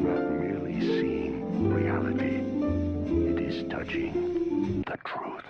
not merely seeing reality, it is touching the truth.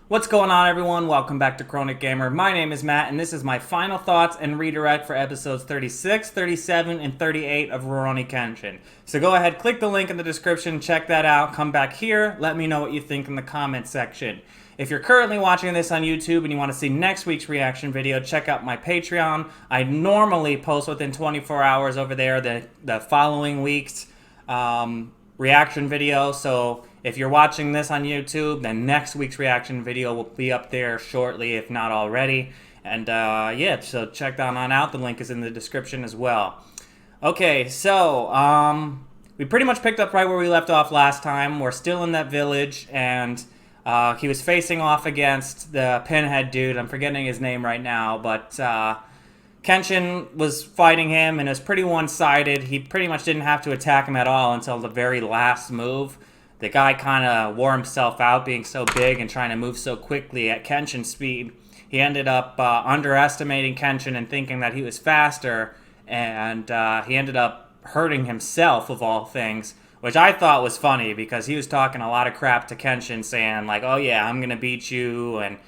What's going on, everyone? Welcome back to Chronic Gamer. My name is Matt, and this is my final thoughts and redirect for episodes 36, 37, and 38 of Rurouni Kenshin. So go ahead, click the link in the description, check that out, come back here, let me know what you think in the comments section. If you're currently watching this on YouTube and you want to see next week's reaction video, check out my Patreon. I normally post within 24 hours over there the following week's reaction video, so if you're watching this on YouTube, then next week's reaction video will be up there shortly, if not already. And yeah, so check that on out. The link is in the description as well. Okay, so we pretty much picked up right where we left off last time. We're still in that village, and he was facing off against the pinhead dude. I'm forgetting his name right now, but Kenshin was fighting him, and it was pretty one-sided. He pretty much didn't have to attack him at all until the very last move. The guy kind of wore himself out being so big and trying to move so quickly at Kenshin's speed. He ended up underestimating Kenshin and thinking that he was faster, and he ended up hurting himself, of all things, which I thought was funny because he was talking a lot of crap to Kenshin, saying like, oh yeah, I'm going to beat you, and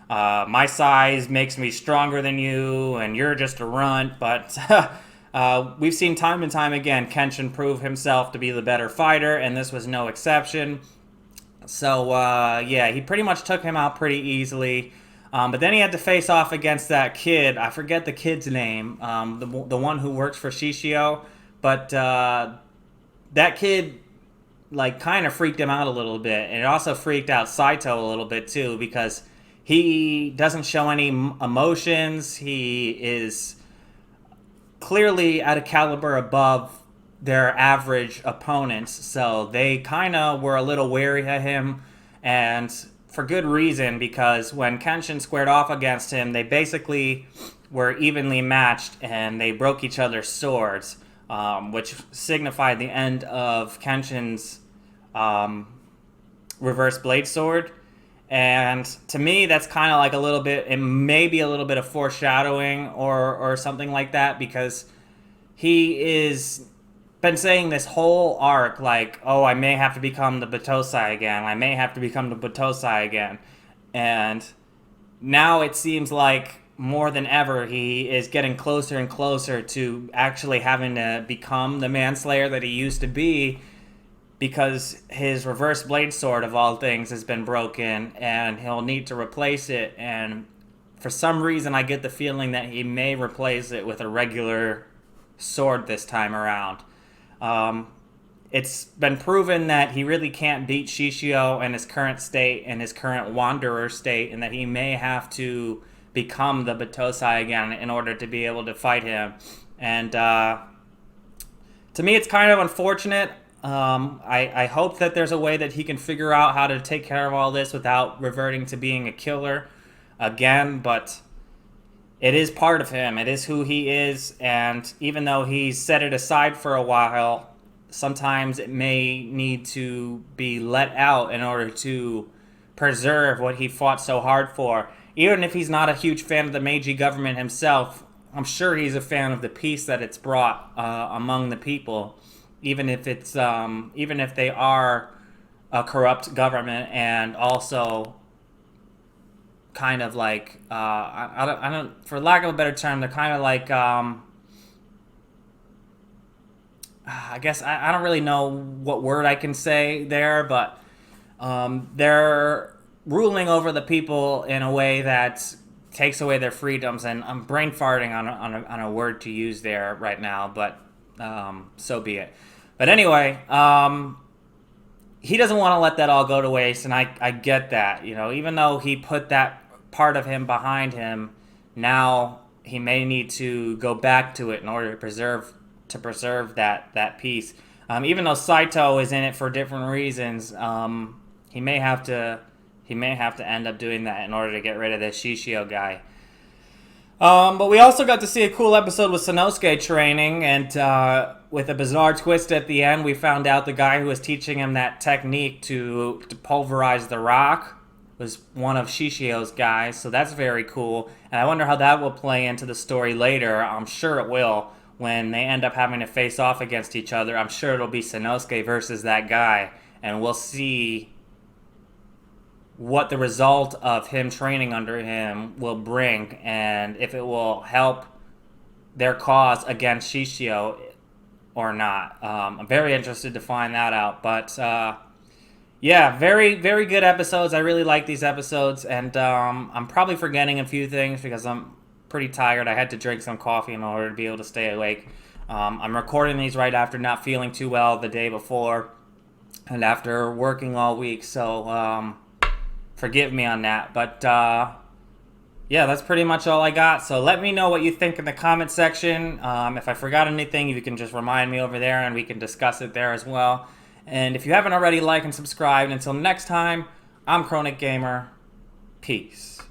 my size makes me stronger than you, and you're just a runt, but we've seen time and time again Kenshin prove himself to be the better fighter, and this was no exception. So, yeah, he pretty much took him out pretty easily. But then he had to face off against that kid. I forget the kid's name, the one who works for Shishio. But that kid, like, kind of freaked him out a little bit. And it also freaked out Saito a little bit, too, because he doesn't show any emotions. He is clearly at a caliber above their average opponents, so they kind of were a little wary of him, and for good reason, because when Kenshin squared off against him, they basically were evenly matched, and they broke each other's swords, which signified the end of Kenshin's reverse blade sword. And to me, that's kind of like a little bit, it may be a little bit of foreshadowing or something like that, because he is been saying this whole arc like, oh, I may have to become the Batosai again. I may have to become the Batosai again. And now it seems like more than ever, he is getting closer and closer to actually having to become the manslayer that he used to be, because his reverse blade sword, of all things, has been broken, and he'll need to replace it. And for some reason, I get the feeling that he may replace it with a regular sword this time around. It's been proven that he really can't beat Shishio in his current state, in his current wanderer state, and that he may have to become the Batosai again in order to be able to fight him. And to me, it's kind of unfortunate. I hope that there's a way that he can figure out how to take care of all this without reverting to being a killer again, but it is part of him. It is who he is, and even though he's set it aside for a while, sometimes it may need to be let out in order to preserve what he fought so hard for. Even if he's not a huge fan of the Meiji government himself, I'm sure he's a fan of the peace that it's brought among the people. Even if it's, even if they are a corrupt government, and also kind of like, I don't, for lack of a better term, they're kind of like, I guess I don't really know what word I can say there, but they're ruling over the people in a way that takes away their freedoms, and I'm brain farting on a word to use there right now, but so be it. But anyway, he doesn't want to let that all go to waste, and I get that. You know, even though he put that part of him behind him, now he may need to go back to it in order to preserve that piece. Even though Saito is in it for different reasons, he may have to end up doing that in order to get rid of this Shishio guy. But we also got to see a cool episode with Sanosuke training, and with a bizarre twist at the end, we found out the guy who was teaching him that technique to pulverize the rock was one of Shishio's guys, so that's very cool. And I wonder how that will play into the story later. I'm sure it will. When they end up having to face off against each other, I'm sure it'll be Sanosuke versus that guy. And we'll see what the result of him training under him will bring, and if it will help their cause against Shishio or not. I'm very interested to find that out. But yeah, very, very good episodes. I really like these episodes, and I'm probably forgetting a few things because I'm pretty tired. I had to drink some coffee in order to be able to stay awake. I'm recording these right after not feeling too well the day before and after working all week, so forgive me on that. But yeah, that's pretty much all I got. So let me know what you think in the comment section. If I forgot anything, you can just remind me over there and we can discuss it there as well. And if you haven't already, like and subscribe. And until next time, I'm Chronic Gamer. Peace.